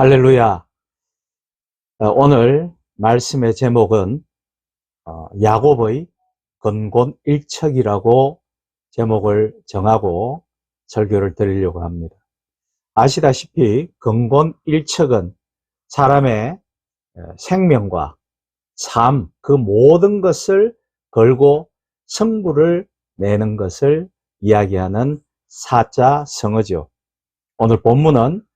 할렐루야. 오늘 말씀의 제목은 야곱의 건곤일척이라고 제목을 정하고 설교를 드리려고 합니다. 아시다시피 건곤일척은 사람의 생명과 삶, 그 모든 것을 걸고 승부를 내는 것을 이야기하는 사자성어죠. 오늘 본문은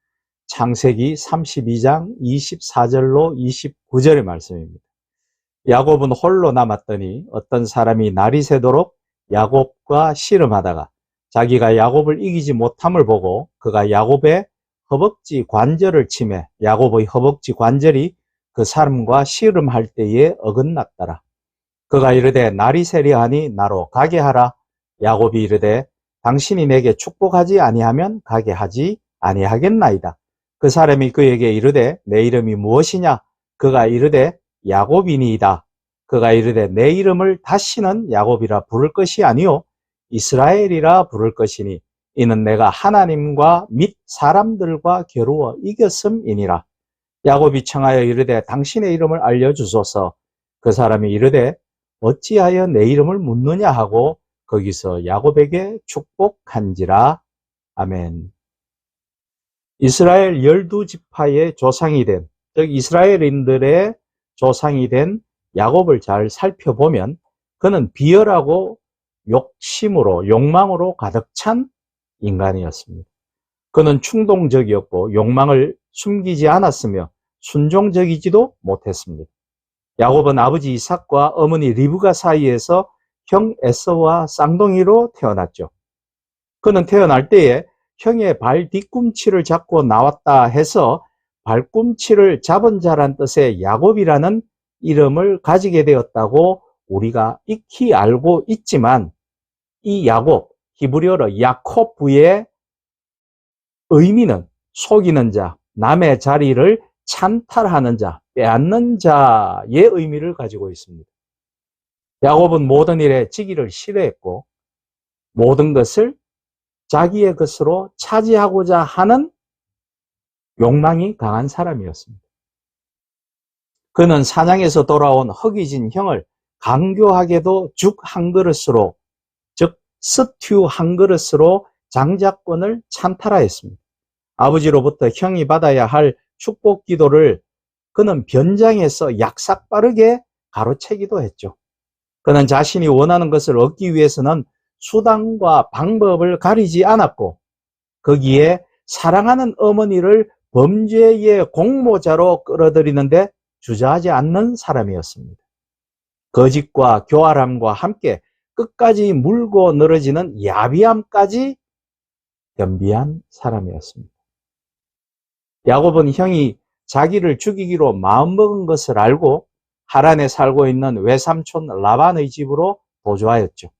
창세기 32장 24절로 29절의 말씀입니다. 야곱은 홀로 남았더니 어떤 사람이 날이 새도록 야곱과 씨름하다가 자기가 야곱을 이기지 못함을 보고 그가 야곱의 허벅지 관절을 치매 야곱의 허벅지 관절이 그 사람과 씨름할 때에 어긋났더라. 그가 이르되 날이 새려하니 나로 가게 하라. 야곱이 이르되 당신이 내게 축복하지 아니하면 가게 하지 아니하겠나이다. 그 사람이 그에게 이르되 내 이름이 무엇이냐? 그가 이르되 야곱이니이다. 그가 이르되 내 이름을 다시는 야곱이라 부를 것이 아니요 이스라엘이라 부를 것이니 이는 내가 하나님과 및 사람들과 겨루어 이겼음이니라. 야곱이 청하여 이르되 당신의 이름을 알려주소서. 그 사람이 이르되 어찌하여 내 이름을 묻느냐 하고 거기서 야곱에게 축복한지라. 아멘. 이스라엘 12지파의 조상이 된, 즉 이스라엘인들의 조상이 된 야곱을 잘 살펴보면 그는 비열하고 욕심으로, 욕망으로 가득 찬 인간이었습니다. 그는 충동적이었고 욕망을 숨기지 않았으며 순종적이지도 못했습니다. 야곱은 아버지 이삭과 어머니 리브가 사이에서 형 에서와 쌍둥이로 태어났죠. 그는 태어날 때에 형의 발 뒤꿈치를 잡고 나왔다 해서 발꿈치를 잡은 자란 뜻의 야곱이라는 이름을 가지게 되었다고 우리가 익히 알고 있지만 이 야곱, 히브리어로 야코브의 의미는 속이는 자, 남의 자리를 찬탈하는 자, 빼앗는 자의 의미를 가지고 있습니다. 야곱은 모든 일에 지기를 싫어했고 모든 것을 자기의 것으로 차지하고자 하는 욕망이 강한 사람이었습니다. 그는 사냥에서 돌아온 허기진 형을 강교하게도 죽 한 그릇으로, 즉 스튜 한 그릇으로 장자권을 찬탈하였습니다. 아버지로부터 형이 받아야 할 축복 기도를 그는 변장해서 약삭빠르게 가로채기도 했죠. 그는 자신이 원하는 것을 얻기 위해서는 수단과 방법을 가리지 않았고 거기에 사랑하는 어머니를 범죄의 공모자로 끌어들이는데 주저하지 않는 사람이었습니다. 거짓과 교활함과 함께 끝까지 물고 늘어지는 야비함까지 겸비한 사람이었습니다. 야곱은 형이 자기를 죽이기로 마음먹은 것을 알고 하란에 살고 있는 외삼촌 라반의 집으로 도주하였죠.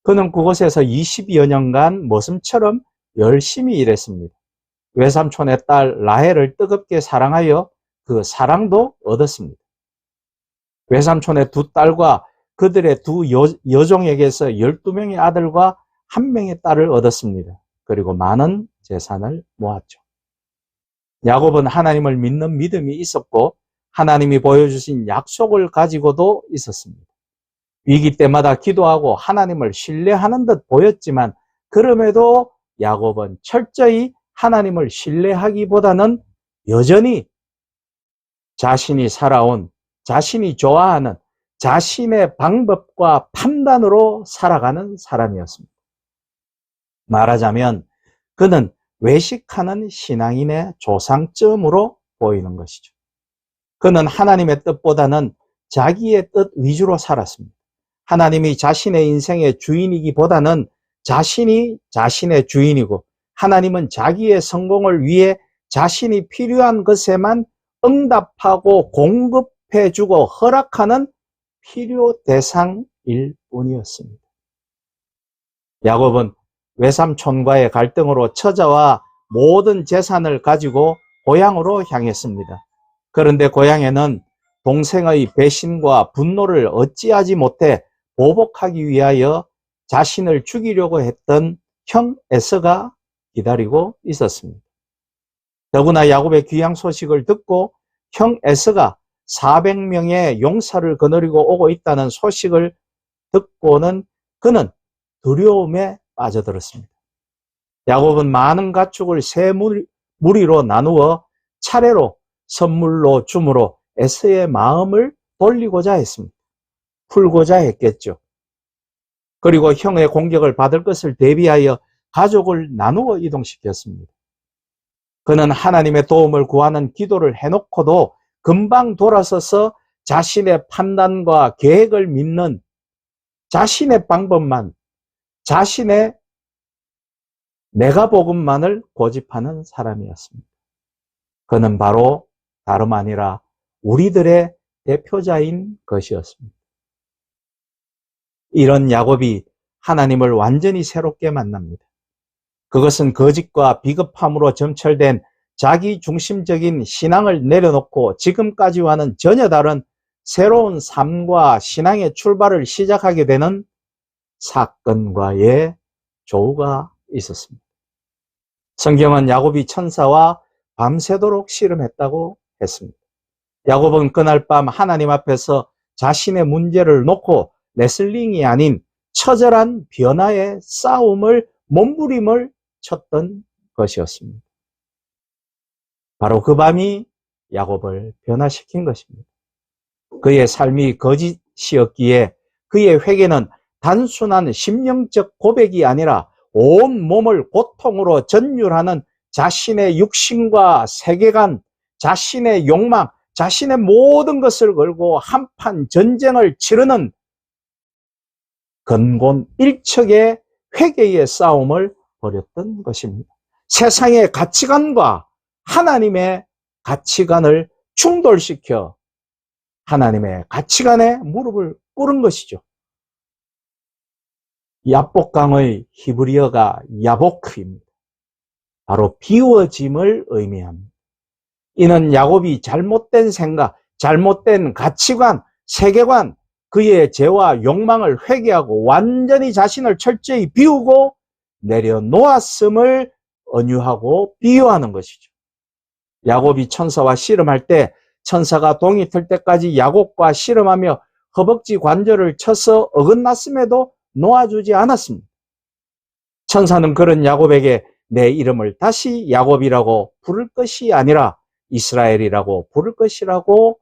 그는 그곳에서 20여 년간 머슴처럼 열심히 일했습니다. 외삼촌의 딸 라헬을 뜨겁게 사랑하여 그 사랑도 얻었습니다. 외삼촌의 두 딸과 그들의 두 여종에게서 12명의 아들과 1명의 딸을 얻었습니다. 그리고 많은 재산을 모았죠. 야곱은 하나님을 믿는 믿음이 있었고 하나님이 보여주신 약속을 가지고도 있었습니다. 위기 때마다 기도하고 하나님을 신뢰하는 듯 보였지만 그럼에도 야곱은 철저히 하나님을 신뢰하기보다는 여전히 자신이 살아온, 자신이 좋아하는 자신의 방법과 판단으로 살아가는 사람이었습니다. 말하자면 그는 외식하는 신앙인의 조상점으로 보이는 것이죠. 그는 하나님의 뜻보다는 자기의 뜻 위주로 살았습니다. 하나님이 자신의 인생의 주인이기보다는 자신이 자신의 주인이고 하나님은 자기의 성공을 위해 자신이 필요한 것에만 응답하고 공급해주고 허락하는 필요 대상일 뿐이었습니다. 야곱은 외삼촌과의 갈등으로 처자와 모든 재산을 가지고 고향으로 향했습니다. 그런데 고향에는 동생의 배신과 분노를 어찌하지 못해 보복하기 위하여 자신을 죽이려고 했던 형 에서가 기다리고 있었습니다. 더구나 야곱의 귀양 소식을 듣고 형 에서가 400명의 용사를 거느리고 오고 있다는 소식을 듣고는 그는 두려움에 빠져들었습니다. 야곱은 많은 가축을 세 무리로 나누어 차례로 선물로 줌으로 에서의 마음을 돌리고자 했습니다. 풀고자 했겠죠. 그리고 형의 공격을 받을 것을 대비하여 가족을 나누어 이동시켰습니다. 그는 하나님의 도움을 구하는 기도를 해놓고도 금방 돌아서서 자신의 판단과 계획을 믿는 자신의 방법만, 자신의 내가 복음만을 고집하는 사람이었습니다. 그는 바로 다름 아니라 우리들의 대표자인 것이었습니다. 이런 야곱이 하나님을 완전히 새롭게 만납니다. 그것은 거짓과 비겁함으로 점철된 자기 중심적인 신앙을 내려놓고 지금까지와는 전혀 다른 새로운 삶과 신앙의 출발을 시작하게 되는 사건과의 조우가 있었습니다. 성경은 야곱이 천사와 밤새도록 씨름했다고 했습니다. 야곱은 그날 밤 하나님 앞에서 자신의 문제를 놓고 레슬링이 아닌 처절한 변화의 싸움을 몸부림을 쳤던 것이었습니다. 바로 그 밤이 야곱을 변화시킨 것입니다. 그의 삶이 거짓이었기에 그의 회개는 단순한 심령적 고백이 아니라 온 몸을 고통으로 전율하는 자신의 육신과 세계관, 자신의 욕망, 자신의 모든 것을 걸고 한판 전쟁을 치르는 근본 일척의 회개의 싸움을 벌였던 것입니다. 세상의 가치관과 하나님의 가치관을 충돌시켜 하나님의 가치관에 무릎을 꿇은 것이죠. 야복강의 히브리어가 야보크입니다. 바로 비워짐을 의미합니다. 이는 야곱이 잘못된 생각, 잘못된 가치관, 세계관, 그의 죄와 욕망을 회개하고 완전히 자신을 철저히 비우고 내려놓았음을 언유하고 비유하는 것이죠. 야곱이 천사와 씨름할 때 천사가 동이 틀 때까지 야곱과 씨름하며 허벅지 관절을 쳐서 어긋났음에도 놓아주지 않았습니다. 천사는 그런 야곱에게 내 이름을 다시 야곱이라고 부를 것이 아니라 이스라엘이라고 부를 것이라고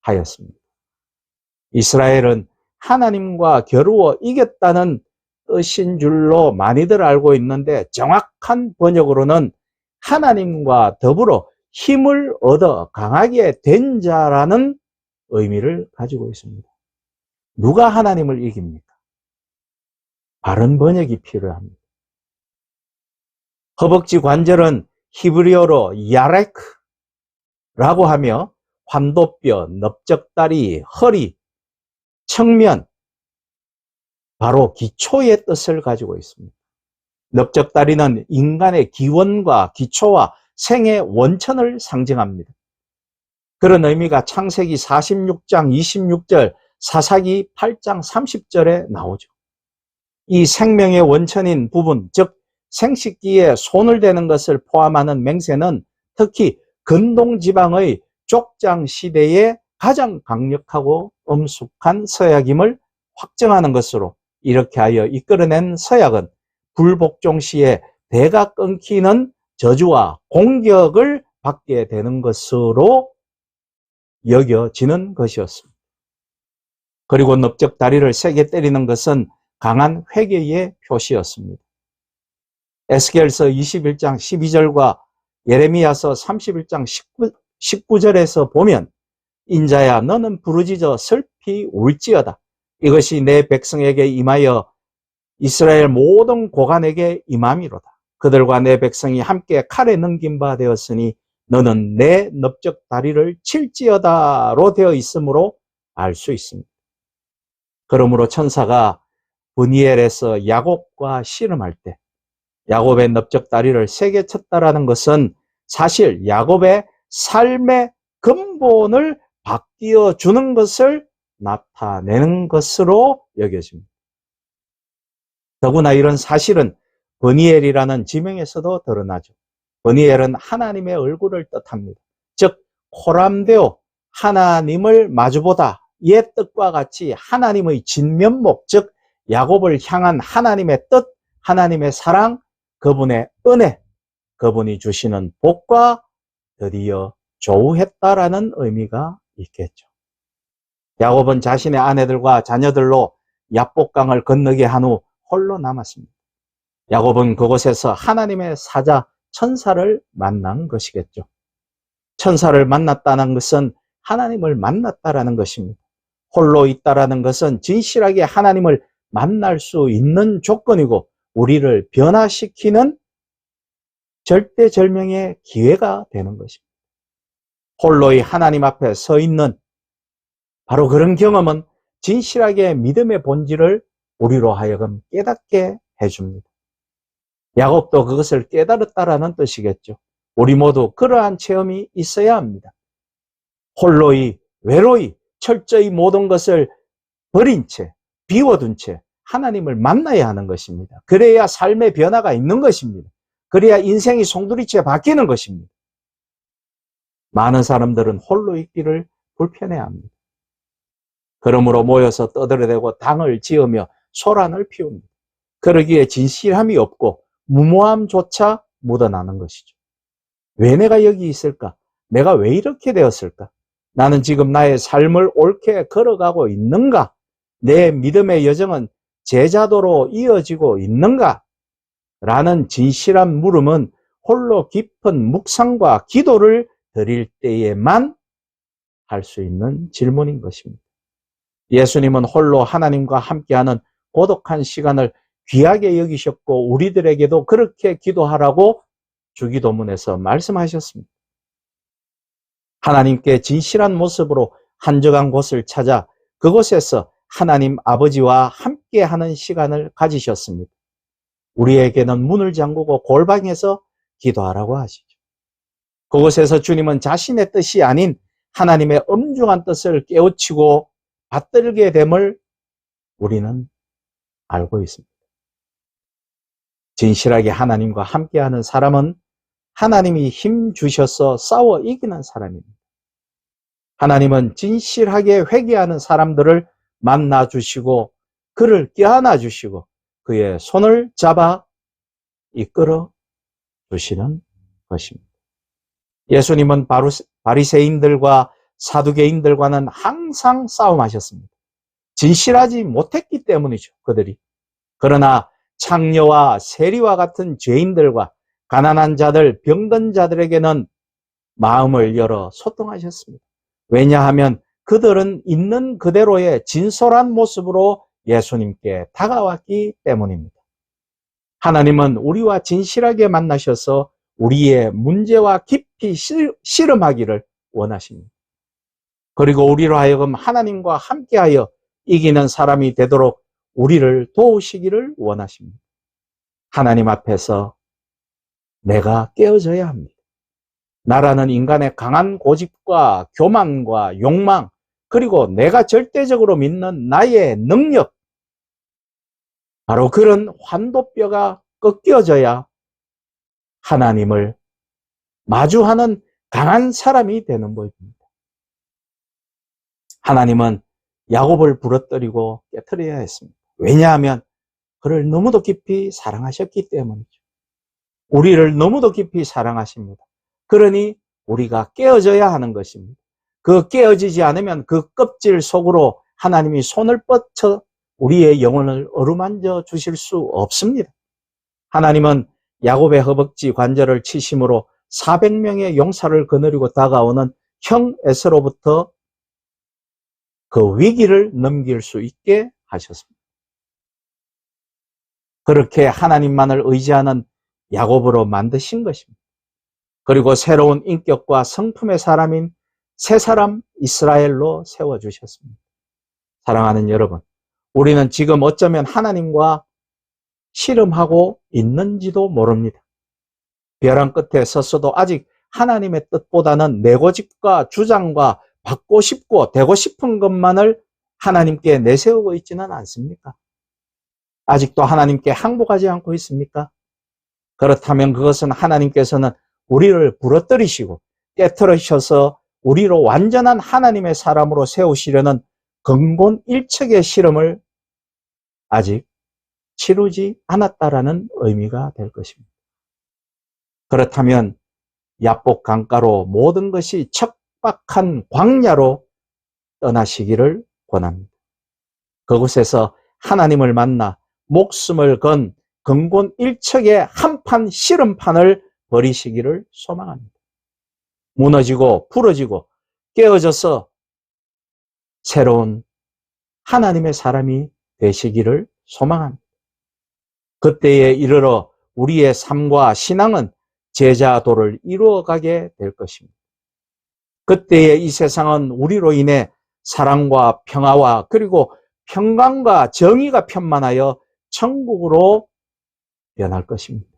하였습니다. 이스라엘은 하나님과 겨루어 이겼다는 뜻인 줄로 많이들 알고 있는데 정확한 번역으로는 하나님과 더불어 힘을 얻어 강하게 된 자라는 의미를 가지고 있습니다. 누가 하나님을 이깁니까? 바른 번역이 필요합니다. 허벅지 관절은 히브리어로 야레크라고 하며 환도뼈, 넓적다리, 허리, 측면, 바로 기초의 뜻을 가지고 있습니다. 넓적다리는 인간의 기원과 기초와 생의 원천을 상징합니다. 그런 의미가 창세기 46장 26절, 사사기 8장 30절에 나오죠. 이 생명의 원천인 부분, 즉 생식기에 손을 대는 것을 포함하는 맹세는 특히 근동지방의 족장 시대에 가장 강력하고 엄숙한 서약임을 확정하는 것으로 이렇게 하여 이끌어낸 서약은 불복종 시에 대가 끊기는 저주와 공격을 받게 되는 것으로 여겨지는 것이었습니다. 그리고 넓적다리를 세게 때리는 것은 강한 회개의 표시였습니다. 에스겔서 21장 12절과 예레미야서 31장 19절에서 보면 인자야 너는 부르짖어 슬피 울지어다. 이것이 내 백성에게 임하여 이스라엘 모든 고관에게 임함이로다. 그들과 내 백성이 함께 칼에 넘긴 바 되었으니 너는 내 넓적다리를 칠지어다로 되어 있으므로 알 수 있습니다. 그러므로 천사가 브니엘에서 야곱과 씨름할 때 야곱의 넓적다리를 세게 쳤다라는 것은 사실 야곱의 삶의 근본을 바뀌어 주는 것을 나타내는 것으로 여겨집니다. 더구나 이런 사실은 브니엘이라는 지명에서도 드러나죠. 브니엘은 하나님의 얼굴을 뜻합니다. 즉 코람데오, 하나님을 마주보다 의 뜻과 같이 하나님의 진면목, 즉 야곱을 향한 하나님의 뜻, 하나님의 사랑, 그분의 은혜, 그분이 주시는 복과 드디어 조우했다라는 의미가 있겠죠. 야곱은 자신의 아내들과 자녀들로 야복강을 건너게 한 후 홀로 남았습니다. 야곱은 그곳에서 하나님의 사자 천사를 만난 것이겠죠. 천사를 만났다는 것은 하나님을 만났다라는 것입니다. 홀로 있다라는 것은 진실하게 하나님을 만날 수 있는 조건이고 우리를 변화시키는 절대절명의 기회가 되는 것입니다. 홀로의 하나님 앞에 서 있는 바로 그런 경험은 진실하게 믿음의 본질을 우리로 하여금 깨닫게 해줍니다. 야곱도 그것을 깨달았다라는 뜻이겠죠. 우리 모두 그러한 체험이 있어야 합니다. 홀로이, 외로이, 철저히 모든 것을 버린 채, 비워둔 채 하나님을 만나야 하는 것입니다. 그래야 삶의 변화가 있는 것입니다. 그래야 인생이 송두리째 바뀌는 것입니다. 많은 사람들은 홀로 있기를 불편해합니다. 그러므로 모여서 떠들어대고 당을 지으며 소란을 피웁니다. 그러기에 진실함이 없고 무모함조차 묻어나는 것이죠. 왜 내가 여기 있을까? 내가 왜 이렇게 되었을까? 나는 지금 나의 삶을 옳게 걸어가고 있는가? 내 믿음의 여정은 제자도로 이어지고 있는가? 라는 진실한 물음은 홀로 깊은 묵상과 기도를 드릴 때에만 할 수 있는 질문인 것입니다. 예수님은 홀로 하나님과 함께하는 고독한 시간을 귀하게 여기셨고 우리들에게도 그렇게 기도하라고 주기도문에서 말씀하셨습니다. 하나님께 진실한 모습으로 한적한 곳을 찾아 그곳에서 하나님 아버지와 함께하는 시간을 가지셨습니다. 우리에게는 문을 잠그고 골방에서 기도하라고 하시죠. 그곳에서 주님은 자신의 뜻이 아닌 하나님의 엄중한 뜻을 깨우치고 받들게 됨을 우리는 알고 있습니다. 진실하게 하나님과 함께하는 사람은 하나님이 힘 주셔서 싸워 이기는 사람입니다. 하나님은 진실하게 회개하는 사람들을 만나 주시고 그를 껴안아 주시고 그의 손을 잡아 이끌어 주시는 것입니다. 예수님은 바리새인들과 사두개인들과는 항상 싸움하셨습니다. 진실하지 못했기 때문이죠, 그들이. 그러나 창녀와 세리와 같은 죄인들과 가난한 자들, 병든 자들에게는 마음을 열어 소통하셨습니다. 왜냐하면 그들은 있는 그대로의 진솔한 모습으로 예수님께 다가왔기 때문입니다. 하나님은 우리와 진실하게 만나셔서 우리의 문제와 깊이 씨름하기를 원하십니다. 그리고 우리로 하여금 하나님과 함께하여 이기는 사람이 되도록 우리를 도우시기를 원하십니다. 하나님 앞에서 내가 깨어져야 합니다. 나라는 인간의 강한 고집과 교만과 욕망, 그리고 내가 절대적으로 믿는 나의 능력, 바로 그런 환도뼈가 꺾여져야 하나님을 마주하는 강한 사람이 되는 법입니다. 하나님은 야곱을 부러뜨리고 깨트려야 했습니다. 왜냐하면 그를 너무도 깊이 사랑하셨기 때문이죠. 우리를 너무도 깊이 사랑하십니다. 그러니 우리가 깨어져야 하는 것입니다. 그 깨어지지 않으면 그 껍질 속으로 하나님이 손을 뻗쳐 우리의 영혼을 어루만져 주실 수 없습니다. 하나님은 야곱의 허벅지 관절을 치심으로 400명의 용사를 거느리고 다가오는 형 에서로부터 그 위기를 넘길 수 있게 하셨습니다. 그렇게 하나님만을 의지하는 야곱으로 만드신 것입니다. 그리고 새로운 인격과 성품의 사람인 새 사람 이스라엘로 세워주셨습니다. 사랑하는 여러분, 우리는 지금 어쩌면 하나님과 씨름하고 있는지도 모릅니다. 벼랑 끝에 섰어도 아직 하나님의 뜻보다는 내 고집과 주장과 받고 싶고 되고 싶은 것만을 하나님께 내세우고 있지는 않습니까? 아직도 하나님께 항복하지 않고 있습니까? 그렇다면 그것은 하나님께서는 우리를 부러뜨리시고 깨트리셔서 우리로 완전한 하나님의 사람으로 세우시려는 근본일척의 실험을 아직 치르지 않았다라는 의미가 될 것입니다. 그렇다면 야복 강가로 모든 것이 척박한 광야로 떠나시기를 권합니다. 그곳에서 하나님을 만나 목숨을 건 근본일척의 한판 씨름판을 벌이시기를 소망합니다. 무너지고 부러지고 깨어져서 새로운 하나님의 사람이 되시기를 소망합니다. 그때에 이르러 우리의 삶과 신앙은 제자도를 이루어가게 될 것입니다. 그때에 이 세상은 우리로 인해 사랑과 평화와 그리고 평강과 정의가 편만하여 천국으로 변할 것입니다.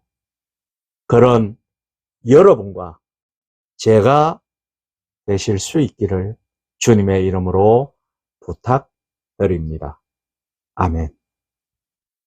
그런 여러분과 제가 되실 수 있기를 주님의 이름으로 부탁드립니다. 아멘.